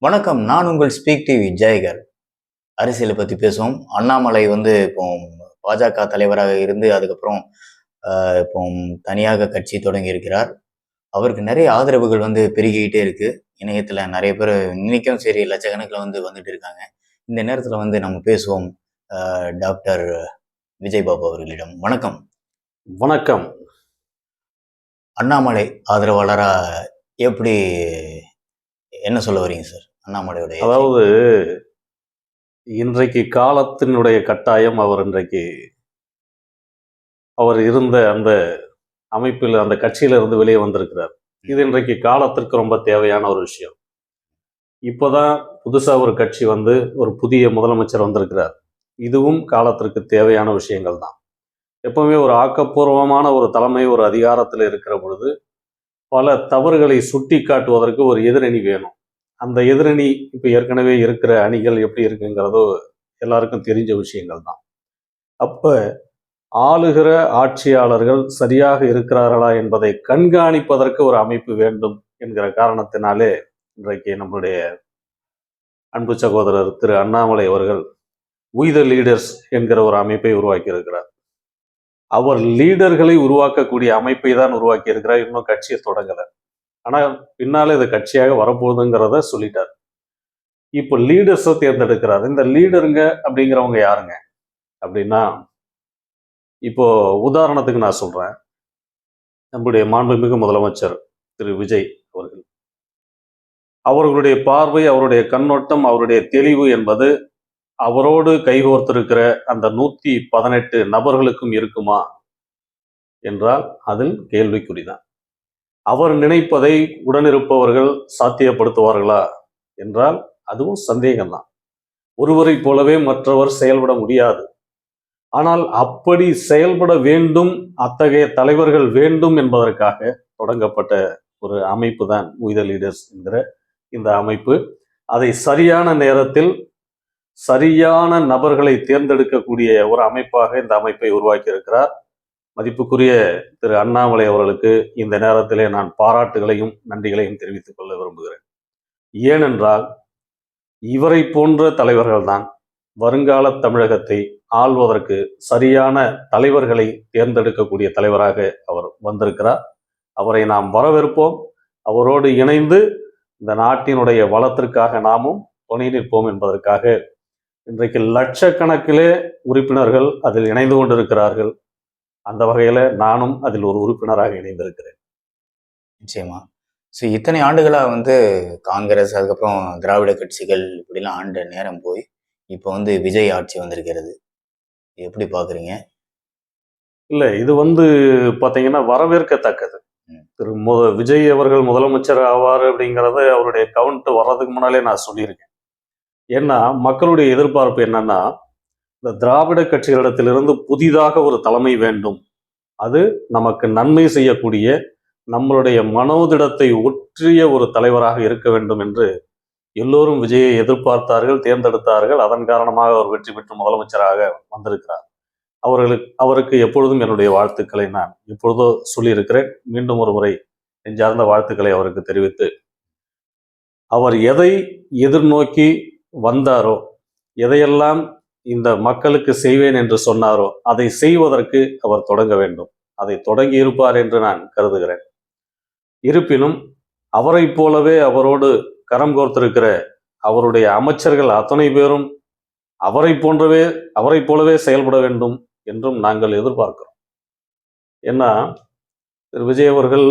வணக்கம். நான் உங்கள் ஸ்பீக் டிவி ஜெயகர். அரசியலை பத்தி பேசுவோம். அண்ணாமலை இப்போ பாஜக தலைவராக இருந்து அதுக்கப்புறம் இப்போ தனியாக கட்சி தொடங்கி இருக்கிறார். அவருக்கு நிறைய ஆதரவுகள் பெருகிக்கிட்டே இருக்கு. இணையத்துல நிறைய பேர் இன்னைக்கும் சரி லட்சக்கணக்கில் வந்துட்டு இருக்காங்க. இந்த நேரத்துல நம்ம பேசுவோம் டாக்டர் விஜய் பாபு அவர்களிடம். வணக்கம். வணக்கம். அண்ணாமலை ஆதரவாளரா எப்படி என்ன சொல்ல வரீங்க சார்? அண்ணாமலையுடைய அதாவது இன்றைக்கு காலத்தினுடைய கட்டாயம் அவர் இருந்த அந்த அமைப்பில் அந்த கட்சியில இருந்து வெளியே வந்திருக்கிறார். இது இன்றைக்கு காலத்திற்கு ரொம்ப தேவையான ஒரு விஷயம். இப்போதான் புதுசா ஒரு கட்சி ஒரு புதிய முதலமைச்சர் வந்திருக்கிறார். இதுவும் காலத்திற்கு தேவையான விஷயங்கள் தான். எப்பவுமே ஒரு ஆக்கப்பூர்வமான ஒரு தலைமை ஒரு அதிகாரத்தில் இருக்கிற பொழுது பல தவறுகளை சுட்டி காட்டுவதற்கு ஒரு எதிரணி வேணும். அந்த எதிரணி இப்போ ஏற்கனவே இருக்கிற அணிகள் எப்படி இருக்குங்கிறதோ எல்லாருக்கும் தெரிஞ்ச விஷயங்கள் தான். அப்போ ஆளுகிற ஆட்சியாளர்கள் சரியாக இருக்கிறார்களா என்பதை கண்காணிப்பதற்கு ஒரு அமைப்பு வேண்டும் என்கிற காரணத்தினாலே இன்றைக்கு நம்முடைய அன்பு சகோதரர் திரு அண்ணாமலை அவர்கள் வி த லீடர்ஸ் என்கிற ஒரு அமைப்பை உருவாக்கி இருக்கிறார். அவர் லீடர்களை உருவாக்கக்கூடிய அமைப்பை தான் உருவாக்கி இருக்கிறார். இன்னும் கட்சியை தொடங்கலை. ஆனால் பின்னாலே இது கட்சியாக வரப்போகுதுங்கிறத சொல்லிட்டார். இப்போ லீடர்ஸை தேர்ந்தெடுக்கிறார். இந்த லீடருங்க அப்படிங்கிறவங்க யாருங்க அப்படின்னா, இப்போ உதாரணத்துக்கு நான் சொல்றேன். நம்முடைய மாண்புமிகு முதலமைச்சர் திரு விஜய் அவர்கள், அவர்களுடைய பார்வை, அவருடைய கண்ணோட்டம், அவருடைய தெளிவு என்பது அவரோடு கைகோர்த்திருக்கிற அந்த 118 நபர்களுக்கும் இருக்குமா என்றால் அதில் கேள்விக்குறிதான். அவர் நினைப்பதை உடனிருப்பவர்கள் சாத்தியப்படுத்துவார்களா என்றால் அதுவும் சந்தேகம்தான். ஒருவரை போலவே மற்றவர் செயல்பட முடியாது. ஆனால் அப்படி செயல்பட வேண்டும், அத்தகைய தலைவர்கள் வேண்டும் என்பதற்காக தொடங்கப்பட்ட ஒரு அமைப்பு தான் வி த லீடர்ஸ் என்கிற இந்த அமைப்பு. அதை சரியான நேரத்தில் சரியான நபர்களை தேர்ந்தெடுக்கக்கூடிய ஒரு அமைப்பாக இந்த அமைப்பை உருவாக்கி இருக்கிறார். மதிப்புக்குரிய திரு அண்ணாமலை அவர்களுக்கு இந்த நேரத்திலே நான் பாராட்டுகளையும் நன்றிகளையும் தெரிவித்துக் கொள்ள விரும்புகிறேன். ஏனென்றால் இவரை போன்ற தலைவர்கள் தான் வருங்கால தமிழகத்தை ஆள்வதற்கு சரியான தலைவர்களை தேர்ந்தெடுக்கக்கூடிய தலைவராக அவர் வந்திருக்கிறார். அவரை நாம் வரவேற்போம். அவரோடு இணைந்து இந்த நாட்டினுடைய வளத்திற்காக நாமும் துணை நிற்போம் என்பதற்காக இன்றைக்கு லட்சக்கணக்கிலே உறுப்பினர்கள் அதில் இணைந்து கொண்டிருக்கிறார்கள். அந்த வகையில் நானும் அதில் ஒரு உறுப்பினராக இணைந்திருக்கிறேன். நிச்சயமா. ஸோ இத்தனை ஆண்டுகளாக காங்கிரஸ், அதுக்கப்புறம் திராவிட கட்சிகள் இப்படிலாம் ஆண்ட நேரம் போய் இப்போ விஜய் ஆட்சி வந்திருக்கிறது. எப்படி பார்க்குறீங்க? இல்லை, இது பார்த்தீங்கன்னா வரவேற்கத்தக்கது. திரு விஜய் அவர்கள் முதலமைச்சர் ஆவார் அப்படிங்கிறத அவருடைய கவுண்ட் வர்றதுக்கு முன்னாலே நான் சொல்லியிருக்கேன். ஏன்னா மக்களுடைய எதிர்பார்ப்பு என்னன்னா, இந்த திராவிட கட்சிகளிடத்திலிருந்து புதிதாக ஒரு தலைமை வேண்டும், அது நமக்கு நன்மை செய்யக்கூடிய நம்மளுடைய மனோதிடத்தை ஒற்றிய ஒரு தலைவராக இருக்க வேண்டும் என்று எல்லோரும் விஜயை எதிர்பார்த்தார்கள், தேர்ந்தெடுத்தார்கள். அதன் காரணமாக அவர் வெற்றி பெற்று முதலமைச்சராக வந்திருக்கிறார். அவருக்கு எப்பொழுதும் என்னுடைய வாழ்த்துக்களை நான் எப்பொழுதோ சொல்லியிருக்கிறேன். மீண்டும் ஒரு முறை நெஞ்சார்ந்த வாழ்த்துக்களை அவருக்கு தெரிவித்து, அவர் எதை எதிர்நோக்கி வந்தாரோ, எதையெல்லாம் இந்த மக்களுக்கு செய்வேன் என்று சொன்னாரோ அதை செய்வதற்கு அவர் தொடங்க வேண்டும். அதை தொடங்கி இருப்பார் என்று நான் கருதுகிறேன். இருப்பினும் அவரை போலவே அவரோடு கரம் கோர்த்திருக்கிற அவருடைய அமைச்சர்கள் அத்தனை பேரும் அவரை போலவே செயல்பட வேண்டும் என்றும் நாங்கள் எதிர்பார்க்கிறோம். ஏன்னா திரு விஜய் அவர்கள்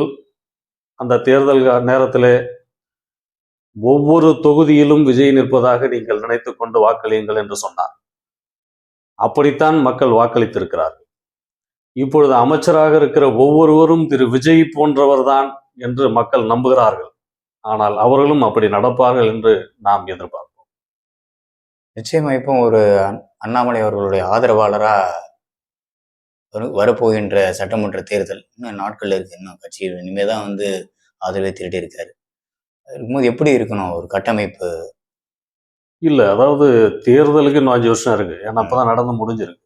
அந்த தேர்தல் நேரத்திலே ஒவ்வொரு தொகுதியிலும் விஜய் நிற்பதாக நீங்கள் நினைத்து கொண்டு வாக்களியுங்கள் என்று சொன்னார். அப்படித்தான் மக்கள் வாக்களித்திருக்கிறார்கள். இப்பொழுது அமைச்சராக இருக்கிற ஒவ்வொருவரும் திரு விஜய் போன்றவர் தான் என்று மக்கள் நம்புகிறார்கள். ஆனால் அவர்களும் அப்படி நடப்பார்கள் என்று நாம் எதிர்பார்ப்போம். நிச்சயமா. இப்போ ஒரு அண்ணாமலை அவர்களுடைய ஆதரவாளரா வரப்போகின்ற சட்டமன்ற தேர்தல் இன்னும் நாட்கள் இருக்கு. இன்னும் கட்சி இனிமேதான் ஆதரவை திருட்டி இருக்காரு. இருக்கும்போது எப்படி இருக்கணும் ஒரு கட்டமைப்பு? இல்லை, அதாவது தேர்தலுக்கு இன்னும் 5 வருஷம் இருக்கு. ஏன்னா அப்பதான் நடந்து முடிஞ்சிருக்கு.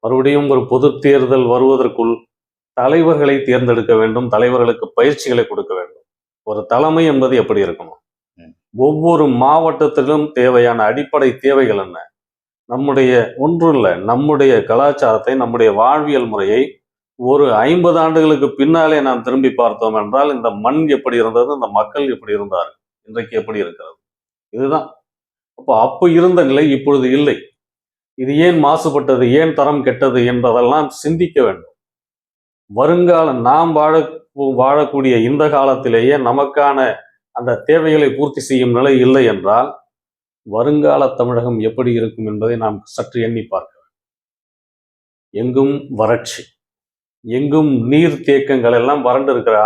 மறுபடியும் ஒரு பொது தேர்தல் வருவதற்குள் தலைவர்களை தேர்ந்தெடுக்க வேண்டும், தலைவர்களுக்கு பயிற்சிகளை கொடுக்க வேண்டும். ஒரு தலைமை என்பது எப்படி இருக்கணும், ஒவ்வொரு மாவட்டத்திலும் தேவையான அடிப்படை தேவைகள் என்ன, நம்முடைய ஒன்றும் இல்லை, நம்முடைய கலாச்சாரத்தை, நம்முடைய வாழ்வியல் முறையை ஒரு 50 ஆண்டுகளுக்கு பின்னாலே நாம் திரும்பி பார்த்தோம் என்றால் இந்த மண் எப்படி இருந்தது, இந்த மக்கள் எப்படி இருந்தார்கள், இன்றைக்கு எப்படி இருக்கிறது, இதுதான். அப்போ இருந்த நிலை இப்பொழுது இல்லை. இது ஏன் மாசுபட்டது, ஏன் தரம் கெட்டது என்பதெல்லாம் சிந்திக்க வேண்டும். வருங்கால நாம் வாழக்கூடிய இந்த காலத்திலேயே நமக்கான அந்த தேவைகளை பூர்த்தி செய்யும் நிலை இல்லை என்றால் வருங்கால தமிழகம் எப்படி இருக்கும் என்பதை நாம் சற்று எண்ணி பார்க்க வேண்டும். எங்கும் வறட்சி, எங்கும் நீர் தேக்கங்கள் எல்லாம் வறண்டு இருக்கிற,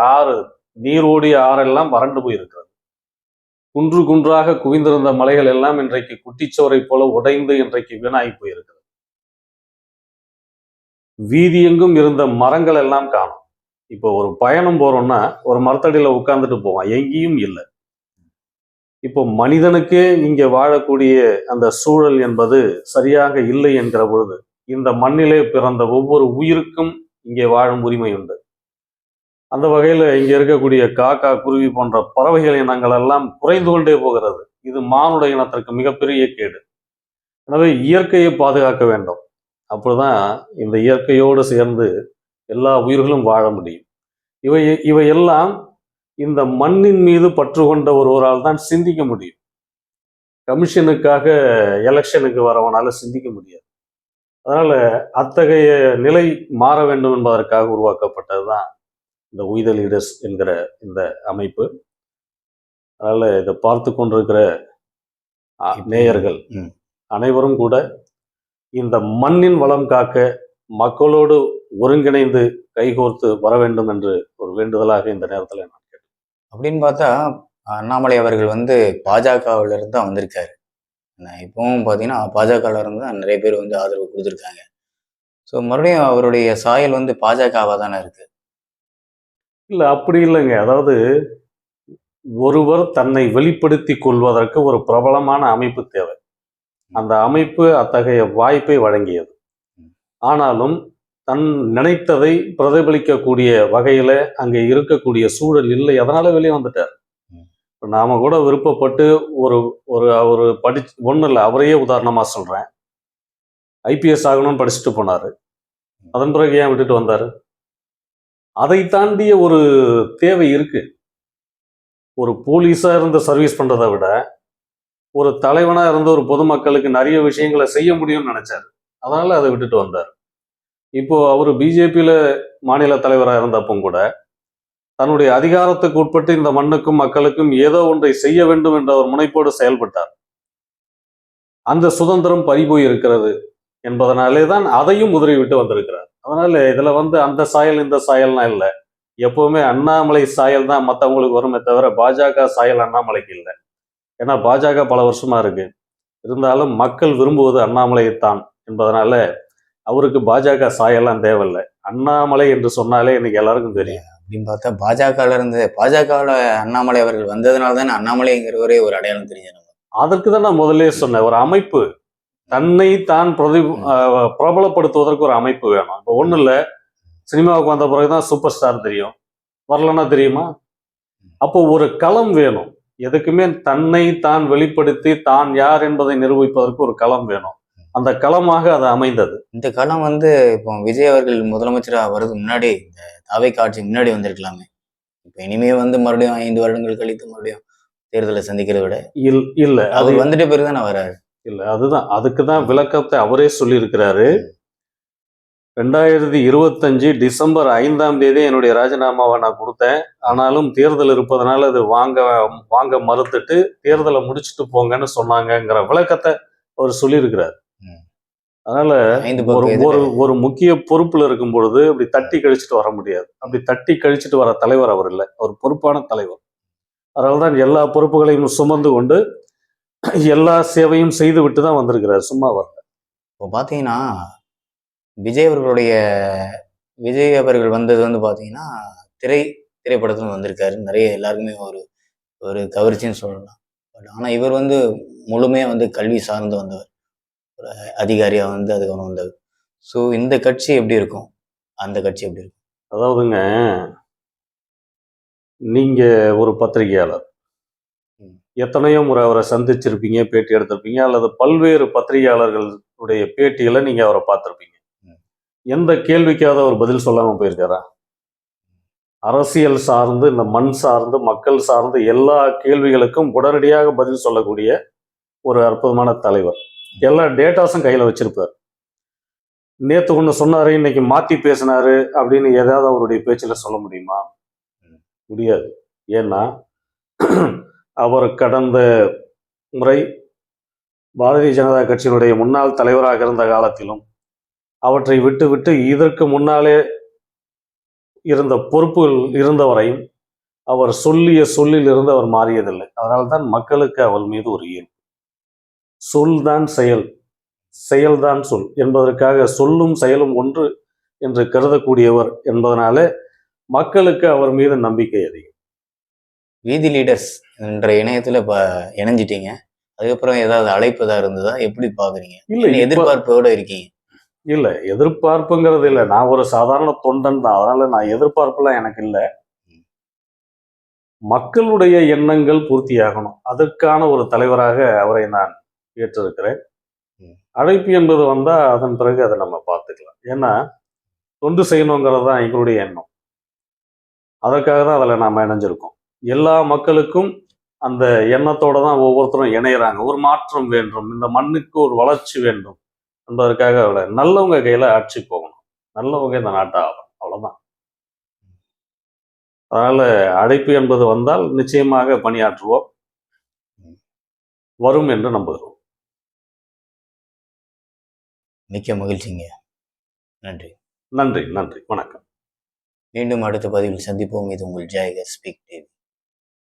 நீரோடிய ஆறெல்லாம் வறண்டு போயிருக்கிறது. குன்று குன்றாக குவிந்திருந்த மலைகள் எல்லாம் இன்றைக்கு குட்டிச்சோரை போல உடைந்து இன்றைக்கு வீணாகி போயிருக்கிறது. வீதி எங்கும் இருந்த மரங்கள் எல்லாம் காணும். இப்போ ஒரு பயணம் போறோம்னா ஒரு மரத்தடியில உட்கார்ந்துட்டு போவான், எங்கேயும் இல்லை. இப்போ மனிதனுக்கே இங்கே வாழக்கூடிய அந்த சூழல் என்பது சரியாக இல்லை என்கிற பொழுது இந்த மண்ணிலே பிறந்த ஒவ்வொரு உயிருக்கும் இங்கே வாழும் உரிமை உண்டு. அந்த வகையில் இங்கே இருக்கக்கூடிய காக்கா, குருவி போன்ற பறவைகள் இனங்கள் எல்லாம் குறைந்து கொண்டே போகிறது. இது மானுட இனத்திற்கு மிகப்பெரிய கேடு. எனவே இயற்கையை பாதுகாக்க வேண்டும். அப்போதான் இந்த இயற்கையோடு சேர்ந்து எல்லா உயிர்களும் வாழ முடியும். இவையெல்லாம் இந்த மண்ணின் மீது பற்று கொண்ட ஒருவரால் தான் சிந்திக்க முடியும். கமிஷனுக்காக எலெக்ஷனுக்கு வரவனால சிந்திக்க முடியாது. அதனால அத்தகைய நிலை மாற வேண்டும் என்பதற்காக உருவாக்கப்பட்டதுதான் இந்த We the Leaders என்கிற இந்த அமைப்பு. அதனால இதை பார்த்து கொண்டிருக்கிற நேயர்கள் அனைவரும் கூட இந்த மண்ணின் வளம் காக்க மக்களோடு ஒருங்கிணைந்து கைகோர்த்து வர வேண்டும் என்று ஒரு வேண்டுதலாக இந்த நேரத்தில் நான் கேட்டேன். அப்படின்னு பார்த்தா அண்ணாமலை அவர்கள் வந்து பாஜகவிலிருந்து தான் வந்திருக்காரு. இப்பவும் பார்த்தீங்கன்னா பாஜகவில் இருந்து தான் நிறைய பேர் வந்து ஆதரவு கொடுத்துருக்காங்க. ஸோ மறுபடியும் அவருடைய சாயல் வந்து பாஜகவாக தானே இருக்கு. இல்லை, அப்படி இல்லைங்க. அதாவது ஒருவர் தன்னை வெளிப்படுத்தி கொள்வதற்கு ஒரு பிரபலமான அமைப்பு தேவை. அந்த அமைப்பு அத்தகைய வாய்ப்பை வழங்கியது. ஆனாலும் தன் நினைத்ததை பிரதிபலிக்கக்கூடிய வகையில அங்கே இருக்கக்கூடிய சூழல் இல்லை. அதனால வெளியே வந்துட்டார். நாம கூட விருப்பப்பட்டு ஒரு ஒன்றும் இல்லை, அவரையே உதாரணமா சொல்றேன். IPS ஆகணும்னு படிச்சுட்டு போனாரு. அதன் பிறகு ஏன் விட்டுட்டு வந்தாரு? அதை தாண்டிய ஒரு தேவை இருக்கு. ஒரு போலீஸா இருந்து சர்வீஸ் பண்றதை விட ஒரு தலைவனா இருந்து ஒரு பொதுமக்களுக்கு நிறைய விஷயங்களை செய்ய முடியும்னு நினைச்சாரு. அதனால அதை விட்டுட்டு வந்தார். இப்போ அவர் பிஜேபியில மாநில தலைவராக இருந்தப்போ கூட தன்னுடைய அதிகாரத்துக்கு உட்பட்டு இந்த மண்ணுக்கும் மக்களுக்கும் ஏதோ ஒன்றை செய்ய வேண்டும் என்ற ஒரு முனைப்போடு செயல்பட்டார். அந்த சுதந்திரம் பறிபோய் இருக்கிறது என்பதனாலே தான் அதையும் உதறி விட்டு வந்திருக்கிறார். அதனால இதுல வந்து அந்த சாயல் இந்த சாயல்னா இல்லை. எப்பவுமே அண்ணாமலை சாயல் தான் மற்றவங்களுக்கு வருமே தவிர பாஜக சாயல் அண்ணாமலைக்கு இல்லை. ஏன்னா பாஜக பல வருஷமா இருக்கு. இருந்தாலும் மக்கள் விரும்புவது அண்ணாமலையைத்தான் என்பதனால அவருக்கு பாஜக சாயெல்லாம் தேவையில்லை. அண்ணாமலை என்று சொன்னாலே இன்னைக்கு எல்லாருக்கும் தெரியும். அப்படின்னு பார்த்தா பாஜகவில் அண்ணாமலை அவர்கள் வந்ததுனால தானே அண்ணாமலைங்கிறவரே ஒரு அடையாளம் தெரிஞ்சு. அதற்கு தான் நான் முதலே சொன்னேன், ஒரு அமைப்பு தன்னை தான் பிரபலப்படுத்துவதற்கு ஒரு அமைப்பு வேணும். இப்போ ஒன்றும் இல்லை, சினிமாவுக்கு வந்த பிறகுதான் சூப்பர் ஸ்டார் தெரியும், வரலன்னா தெரியுமா? அப்போ ஒரு களம் வேணும். எதுக்குமே தன்னை தான் வெளிப்படுத்தி தான் யார் என்பதை நிரூபிப்பதற்கு ஒரு களம் வேணும். அந்த களமாக அது அமைந்தது. இந்த களம் வந்து இப்போ விஜய் அவர்கள் முதலமைச்சராக வருது முன்னாடி, இந்த தாவை காட்சி முன்னாடி வந்திருக்கலாமே. இப்போ இனிமே வந்து மறுபடியும் 5 வருடங்கள் கழித்து மறுபடியும் தேர்தலை சந்திக்கிறத விட இல்ல, அது வந்துட்டு பிறகுதானே வராரு. இல்ல, அதுதான், அதுக்கு தான் விளக்கத்தை அவரே சொல்லியிருக்கிறாரு. 2025 டிசம்பர் 5ஆம் தேதி என்னுடைய ராஜினாமாவை நான் கொடுத்தேன். ஆனாலும் தேர்தல் இருப்பதனால அது வாங்க மறுத்துட்டு தேர்தலை முடிச்சுட்டு போங்கன்னு சொன்னாங்கங்கிற விளக்கத்தை அவர் சொல்லியிருக்கிறார். அதனால ஒரு முக்கிய பொறுப்புல இருக்கும் பொழுது அப்படி தட்டி கழிச்சுட்டு வர முடியாது. அப்படி தட்டி கழிச்சுட்டு வர தலைவர் அவர் இல்லை, அவர் பொறுப்பான தலைவர். அதனால்தான் எல்லா பொறுப்புகளையும் சுமந்து கொண்டு எல்லா சேவையும் செய்து விட்டு தான் வந்திருக்கிறார், சும்மா வரல. இப்போ பார்த்தீங்கன்னா விஜய் அவர்கள் வந்தது வந்து பார்த்தீங்கன்னா திரைப்படத்துல வந்திருக்காரு. நிறைய எல்லாருக்குமே ஒரு கவர்ச்சின்னு சொல்லலாம். பட் ஆனால் இவர் வந்து முழுமையாக வந்து கல்வி சார்ந்து வந்தவர், ஒரு அதிகாரியாக வந்து அதுக்கு வந்தவர். ஸோ இந்த கட்சி எப்படி இருக்கும், அந்த கட்சி எப்படி இருக்கும்? அதாவதுங்க, நீங்க ஒரு பத்திரிகையாளர், எத்தனையோ முறை அவரை சந்திச்சிருப்பீங்க, பேட்டி எடுத்திருப்பீங்க, அல்லது பல்வேறு பத்திரிகையாளர்களுடைய பேட்டிகளை நீங்க அவரை பார்த்திருப்பீங்க. எந்த கேள்விக்காவது அவர் பதில் சொல்லாம போயிருக்காரா? அரசியல் சார்ந்து, இந்த மண் சார்ந்து, மக்கள் சார்ந்து எல்லா கேள்விகளுக்கும் உடனடியாக பதில் சொல்லக்கூடிய ஒரு அற்புதமான தலைவர். எல்லா டேட்டாஸும் கையில வச்சிருப்பார். நேத்து ஒண்ணு சொன்னாரு, இன்னைக்கு மாத்தி பேசினாரு அப்படின்னு ஏதாவது அவருடைய பேச்சுல சொல்ல முடியுமா? முடியாது. ஏன்னா அவர் கடந்த முறை பாரதிய ஜனதா கட்சியினுடைய முன்னாள் தலைவராக இருந்த காலத்திலும் அவற்றை விட்டு இதற்கு முன்னாலே இருந்த பொறுப்புகள் இருந்தவரையும் அவர் சொல்லிய சொல்லில் இருந்து அவர் மாறியதில்லை. அதனால்தான் மக்களுக்கு அவர் மீது ஒரு ஈர்ப்பு. சொல்தான் செயல், செயல்தான் சொல் என்பதற்காக சொல்லும் செயலும் ஒன்று என்று கருதக்கூடியவர் என்பதனால மக்களுக்கு அவர் மீது நம்பிக்கை அதிகம். வீதி லீடர்ஸ் என்ற இணையத்துல இணைஞ்சிட்டீங்க. அதுக்கப்புறம் ஏதாவது அழைப்பு ஏதாவது இருந்ததா? எப்படி பாக்குறீங்க? இல்ல, எதிர்பார்ப்போட இருக்கீங்க? இல்ல, எதிர்பார்ப்புங்கிறது இல்லை. நான் ஒரு சாதாரண தொண்டன் தான். அதனால நான் எதிர்பார்ப்புலாம் எனக்கு இல்லை. மக்களுடைய எண்ணங்கள் பூர்த்தியாகணும், அதற்கான ஒரு தலைவராக அவரை நான் ஏற்றிருக்கிறேன். அழைப்பு என்பது வந்தா அதன் பிறகு அதை நம்ம பார்த்துக்கலாம். ஏன்னா தொண்டு செய்யணுங்கிறது தான் எங்களுடைய எண்ணம். அதற்காக தான் அதில் நாம் இணைஞ்சிருக்கோம். எல்லா மக்களுக்கும் அந்த எண்ணத்தோட தான் ஒவ்வொருத்தரும் இணையிறாங்க. ஒரு மாற்றம் வேண்டும், இந்த மண்ணுக்கு ஒரு வளர்ச்சி வேண்டும் என்பதற்காக அவளை நல்லவங்க கையில ஆட்சி போகணும், நல்லவங்க இந்த நாட்டை ஆகும், அவ்வளவுதான். அதனால அழைப்பு என்பது வந்தால் நிச்சயமாக பணியாற்றுவோம், வரும் என்று நம்புகிறோம். மிக்க மகிழ்ச்சிங்க. நன்றி. நன்றி, நன்றி, வணக்கம். மீண்டும் அடுத்த பதிவில் சந்திப்போம். இது உங்கள் ஜெயகர் ஸ்பீக் டிவி.